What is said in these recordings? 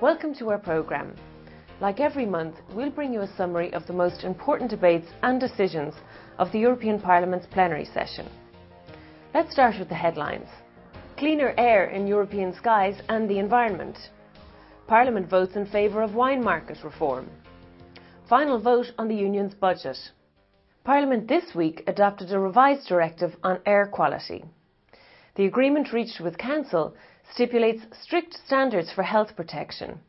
Welcome to our programme. Like every month, we'll bring you a summary of the most important debates and decisions of the European Parliament's plenary session. Let's start with the headlines. Cleaner air in European skies and the environment. Parliament votes in favour of wine market reform. Final vote on the Union's budget. Parliament this week adopted a revised directive on air quality. The agreement reached with Council stipulates strict standards for health protection.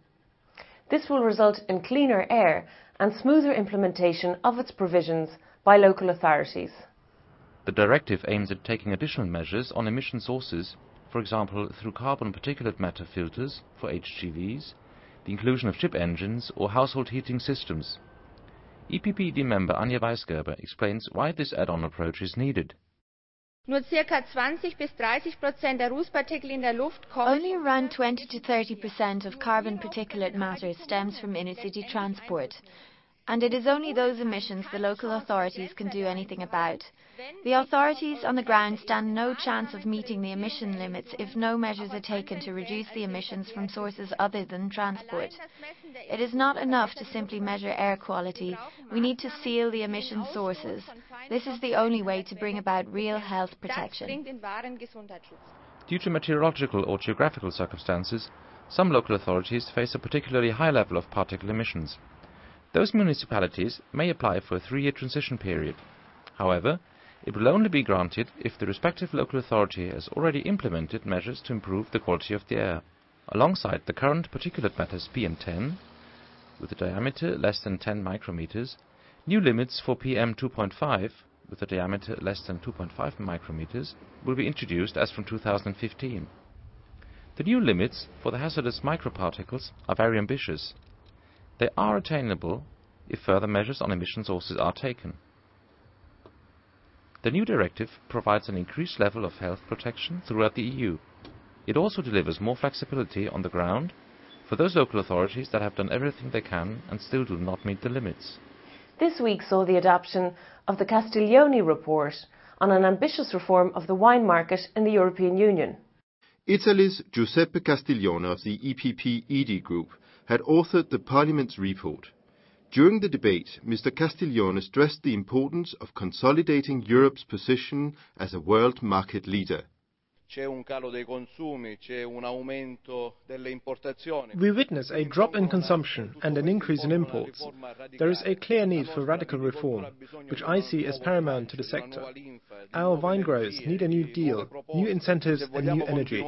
This will result in cleaner air and smoother implementation of its provisions by local authorities. The directive aims at taking additional measures on emission sources, for example through carbon particulate matter filters for HGVs, the inclusion of ship engines or household heating systems. EPPD member Anja Weisgerber explains why this add-on approach is needed. Nur circa 20 bis 30% der Rußpartikel in der Luft kommen. Only around 20 to 30% of carbon particulate matter stems from inner-city transport. And it is only those emissions the local authorities can do anything about. The authorities on the ground stand no chance of meeting the emission limits if no measures are taken to reduce the emissions from sources other than transport. It is not enough to simply measure air quality. We need to seal the emission sources. This is the only way to bring about real health protection. Due to meteorological or geographical circumstances, some local authorities face a particularly high level of particle emissions. Those municipalities may apply for a 3-year transition period. However, it will only be granted if the respective local authority has already implemented measures to improve the quality of the air. Alongside the current particulate matters PM10, with a diameter less than 10 micrometers, new limits for PM2.5, with a diameter less than 2.5 micrometers, will be introduced as from 2015. The new limits for the hazardous microparticles are very ambitious. They are attainable if further measures on emission sources are taken. The new directive provides an increased level of health protection throughout the EU. It also delivers more flexibility on the ground for those local authorities that have done everything they can and still do not meet the limits. This week saw the adoption of the Castiglione report on an ambitious reform of the wine market in the European Union. Italy's Giuseppe Castiglione of the EPP-ED group had authored the Parliament's report. During the debate, Mr. Castiglione stressed the importance of consolidating Europe's position as a world market leader. We witness a drop in consumption and an increase in imports. There is a clear need for radical reform, which I see as paramount to the sector. Our wine growers need a new deal, new incentives and new energy.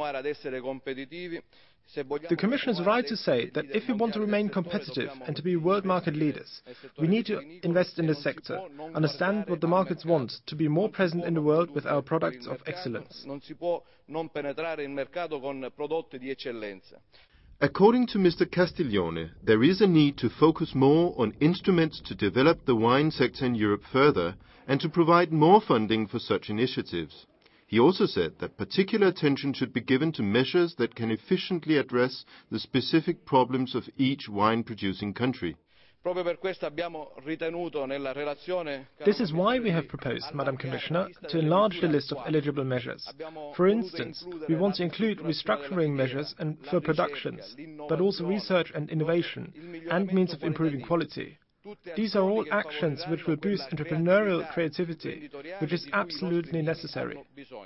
The Commission is right to say that if we want to remain competitive and to be world market leaders, we need to invest in the sector, understand what the markets want, to be more present in the world with our products of excellence. According to Mr. Castiglione, there is a need to focus more on instruments to develop the wine sector in Europe further and to provide more funding for such initiatives. He also said that particular attention should be given to measures that can efficiently address the specific problems of each wine-producing country. This is why we have proposed, Madam Commissioner, to enlarge the list of eligible measures. For instance, we want to include restructuring measures and for productions, but also research and innovation, and means of improving quality. These are all actions which will boost entrepreneurial creativity, which is absolutely necessary.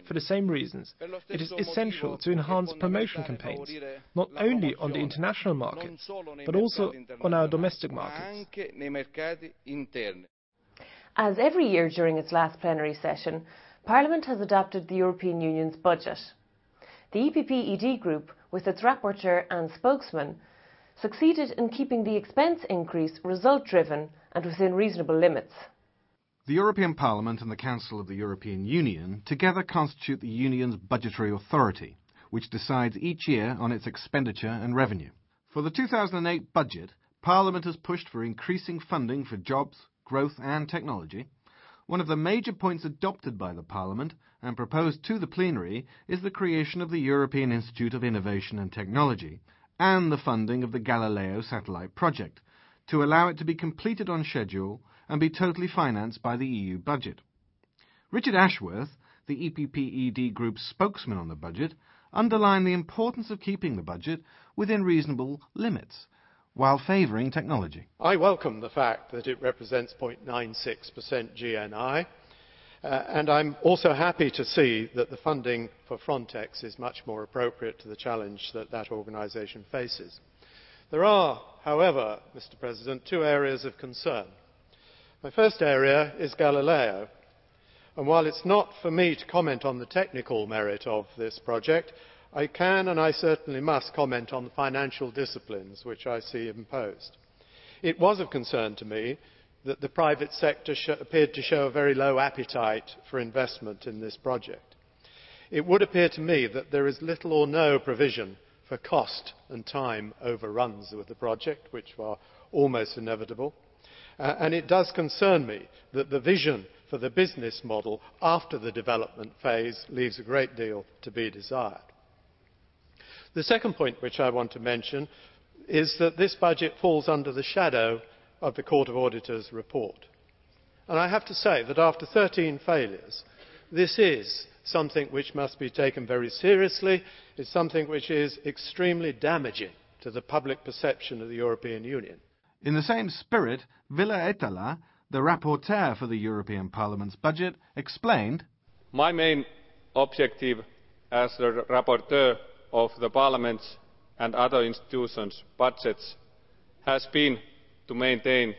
For the same reasons, it is essential to enhance promotion campaigns, not only on the international markets, but also on our domestic markets. As every year during its last plenary session, Parliament has adopted the European Union's budget. The EPP-ED group, with its rapporteur and spokesman, succeeded in keeping the expense increase result-driven and within reasonable limits. The European Parliament and the Council of the European Union together constitute the Union's budgetary authority, which decides each year on its expenditure and revenue. For the 2008 budget, Parliament has pushed for increasing funding for jobs, growth and technology. One of the major points adopted by the Parliament and proposed to the plenary is the creation of the European Institute of Innovation and Technology, and the funding of the Galileo satellite project, to allow it to be completed on schedule and be totally financed by the EU budget. Richard Ashworth, the EPP-ED Group's spokesman on the budget, underline the importance of keeping the budget within reasonable limits, while favouring technology. I welcome the fact that it represents 0.96% GNI, and I'm also happy to see that the funding for Frontex is much more appropriate to the challenge that that organisation faces. There are, however, Mr. President, two areas of concern. My first area is Galileo, and while it's not for me to comment on the technical merit of this project, I can and I certainly must comment on the financial disciplines which I see imposed. It was of concern to me that the private sector appeared to show a very low appetite for investment in this project. It would appear to me that there is little or no provision for cost and time overruns with the project, which are almost inevitable. And it does concern me that the vision for the business model after the development phase leaves a great deal to be desired. The second point which I want to mention is that this budget falls under the shadow of the Court of Auditors report. And I have to say that after 13 failures, this is something which must be taken very seriously. It's something which is extremely damaging to the public perception of the European Union. In the same spirit, Ville Etala, the rapporteur for the European Parliament's budget, explained, "My main objective as the rapporteur of the Parliament's and other institutions' budgets has been to maintain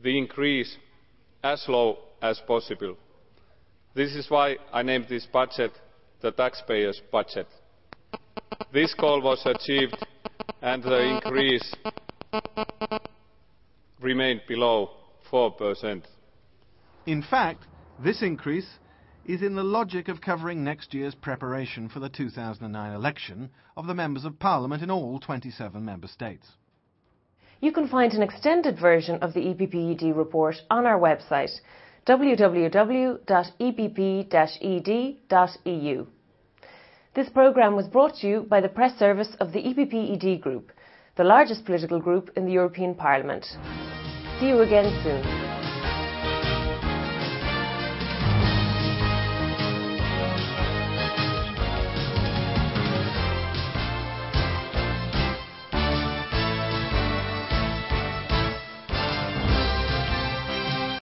the increase as low as possible. This is why I named this budget the taxpayers' budget. This goal was achieved and the increase remained below 4%. In fact, this increase is in the logic of covering next year's preparation for the 2009 election of the Members of Parliament in all 27 Member States. You can find an extended version of the EPP-ED report on our website, www.epp-ed.eu. This programme was brought to you by the press service of the EPP-ED Group, the largest political group in the European Parliament. See you again soon.